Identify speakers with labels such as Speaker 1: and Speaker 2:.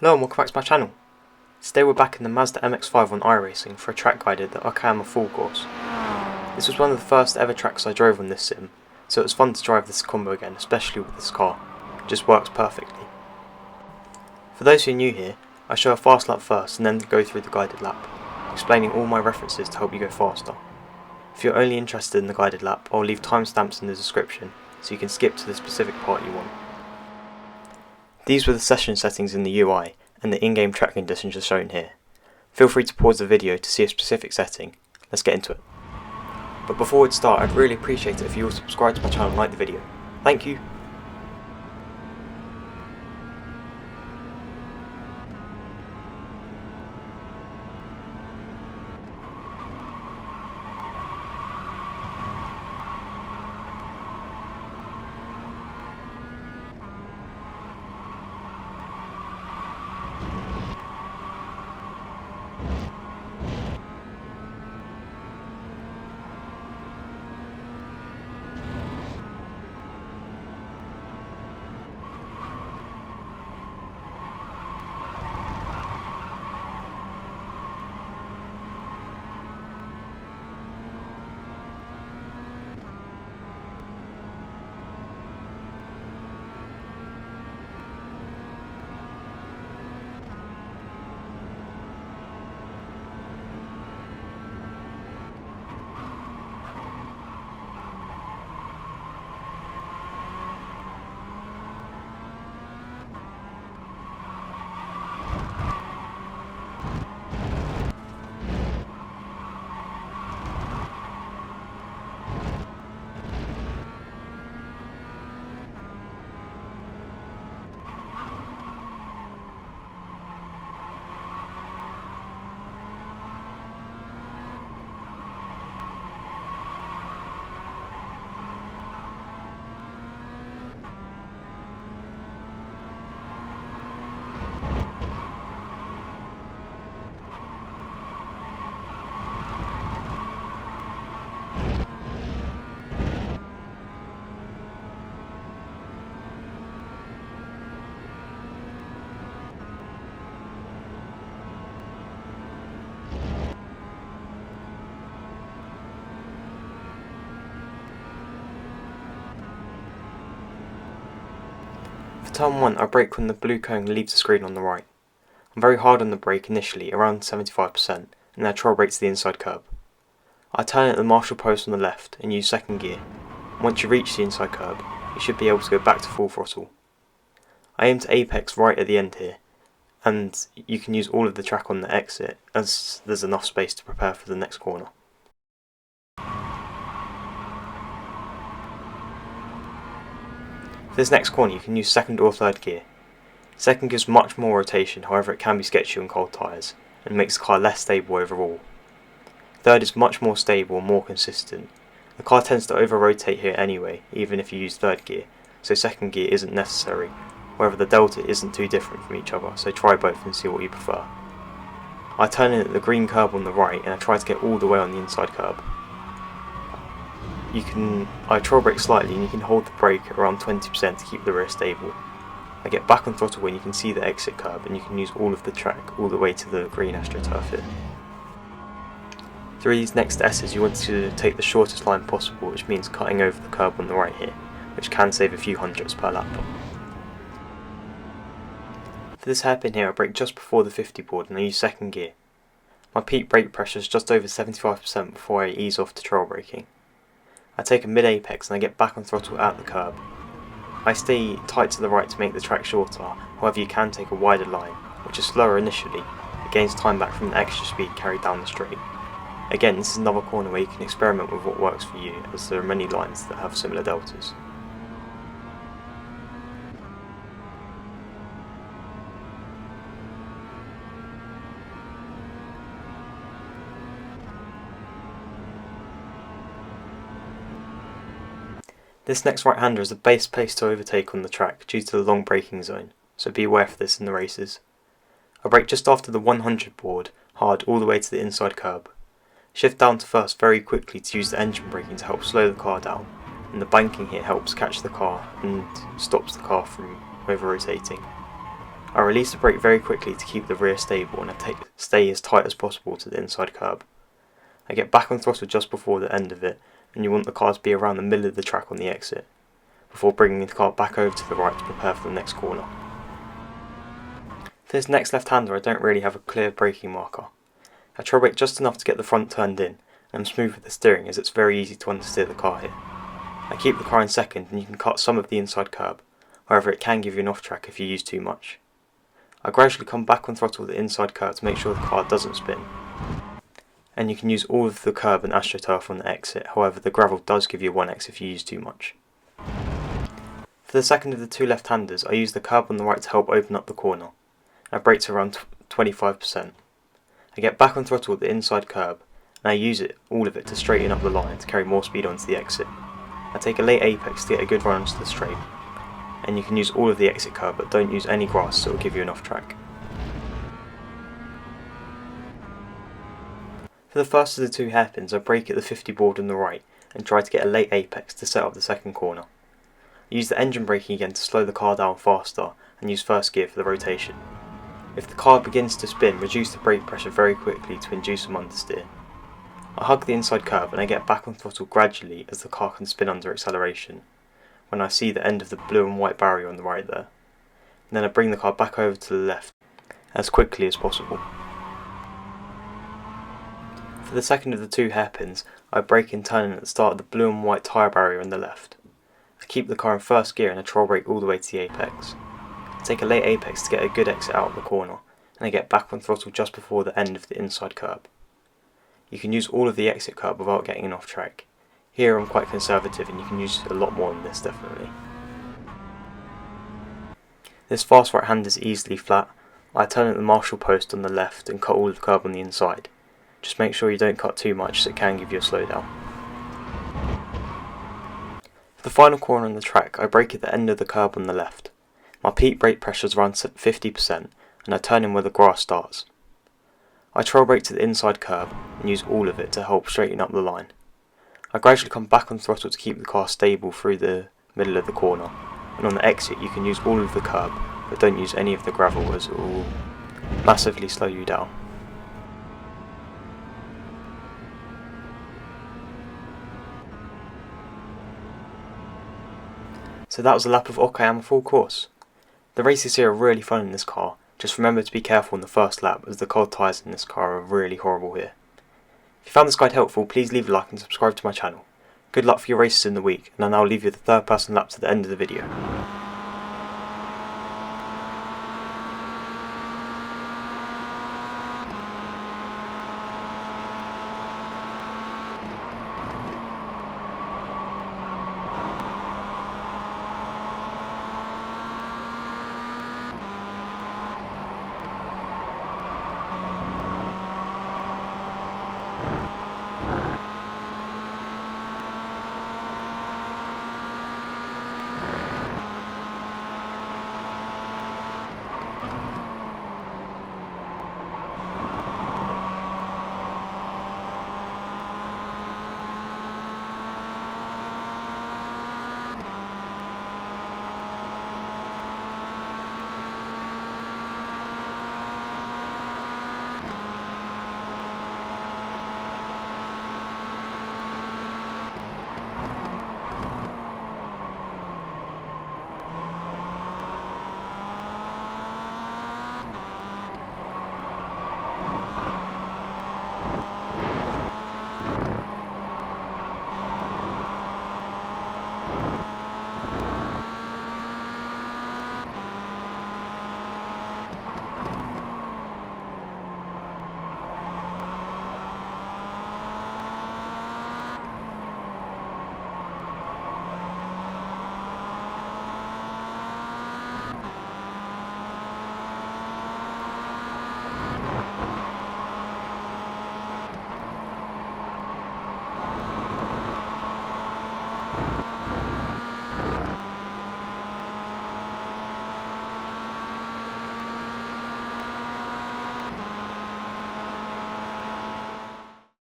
Speaker 1: Hello and welcome back to my channel. Today we're back in the Mazda MX-5 on iRacing for a track guide at the Okayama Full Course. This was one of the first ever tracks I drove on this sim, so it was fun to drive this combo again, especially with this car. It just works perfectly. For those who are new here, I show a fast lap first and then go through the guided lap, explaining all my references to help you go faster. If you're only interested in the guided lap, I'll leave timestamps in the description so you can skip to the specific part you want. These were the session settings in the UI, and the in-game track conditions are shown here. Feel free to pause the video to see a specific setting. Let's get into it. But before we start, I'd really appreciate it if you all subscribe to my channel and like the video. Thank you! For turn 1, I brake when the blue cone leaves the screen on the right. I'm very hard on the brake initially, around 75%, and then I troll brake to the inside curb. I turn at the marshal post on the left and use second gear. Once you reach the inside curb, you should be able to go back to full throttle. I aim to apex right at the end here, and you can use all of the track on the exit as there's enough space to prepare for the next corner. For this next corner you can use second or third gear. Second gives much more rotation, however it can be sketchy on cold tyres, and makes the car less stable overall. Third is much more stable and more consistent. The car tends to over-rotate here anyway, even if you use third gear, so second gear isn't necessary. However, the delta isn't too different from each other, so try both and see what you prefer. I turn in at the green curb on the right and I try to get all the way on the inside curb. I troll brake slightly and you can hold the brake at around 20% to keep the rear stable. I get back on throttle when you can see the exit curb and you can use all of the track all the way to the green AstroTurf here. Through these next S's you want to take the shortest line possible, which means cutting over the curb on the right here, which can save a few hundredths per lap. For this hairpin here I brake just before the 50 board and I use second gear. My peak brake pressure is just over 75% before I ease off to trail braking. I take a mid-apex and I get back on throttle at the curb. I stay tight to the right to make the track shorter, however you can take a wider line, which is slower initially, but gains time back from the extra speed carried down the straight. Again, this is another corner where you can experiment with what works for you, as there are many lines that have similar deltas. This next right-hander is the best place to overtake on the track due to the long braking zone, so be aware of this in the races. I brake just after the 100 board, hard all the way to the inside curb. Shift down to first very quickly to use the engine braking to help slow the car down, and the banking here helps catch the car and stops the car from over-rotating. I release the brake very quickly to keep the rear stable and I stay as tight as possible to the inside curb. I get back on throttle just before the end of it, and you want the car to be around the middle of the track on the exit, before bringing the car back over to the right to prepare for the next corner. For this next left-hander I don't really have a clear braking marker. I tread brake just enough to get the front turned in, and I'm smooth with the steering as it's very easy to understeer the car here. I keep the car in second and you can cut some of the inside curb, however it can give you an off track if you use too much. I gradually come back on throttle with the inside curb to make sure the car doesn't spin. And you can use all of the curb and astroturf on the exit, however the gravel does give you 1x if you use too much. For the second of the two left-handers I use the curb on the right to help open up the corner. I brake to around 25%. I get back on throttle with the inside curb, and I use all of it to straighten up the line to carry more speed onto the exit. I take a late apex to get a good run onto the straight, and you can use all of the exit curb but don't use any grass so it will give you an off track. For the first of the two hairpins I brake at the 50 board on the right and try to get a late apex to set up the second corner. I use the engine braking again to slow the car down faster and use first gear for the rotation. If the car begins to spin, reduce the brake pressure very quickly to induce some understeer. I hug the inside curb and I get back on throttle gradually as the car can spin under acceleration, when I see the end of the blue and white barrier on the right there. And then I bring the car back over to the left as quickly as possible. For the second of the two hairpins, I brake in turning at the start of the blue and white tyre barrier on the left. I keep the car in first gear and I troll brake all the way to the apex. I take a late apex to get a good exit out of the corner, and I get back on throttle just before the end of the inside curb. You can use all of the exit curb without getting an off track. Here I'm quite conservative and you can use a lot more than this definitely. This fast right hand is easily flat. I turn at the marshal post on the left and cut all of the curb on the inside. Just make sure you don't cut too much as it can give you a slowdown. For the final corner on the track I brake at the end of the curb on the left. My peak brake pressure is around 50% and I turn in where the grass starts. I trail brake to the inside curb and use all of it to help straighten up the line. I gradually come back on throttle to keep the car stable through the middle of the corner, and on the exit you can use all of the curb but don't use any of the gravel as it will massively slow you down. So that was a lap of Okayama full course. The races here are really fun in this car, just remember to be careful in the first lap as the cold tyres in this car are really horrible here. If you found this guide helpful, please leave a like and subscribe to my channel. Good luck for your races in the week, and I'll now leave you the third person lap to the end of the video.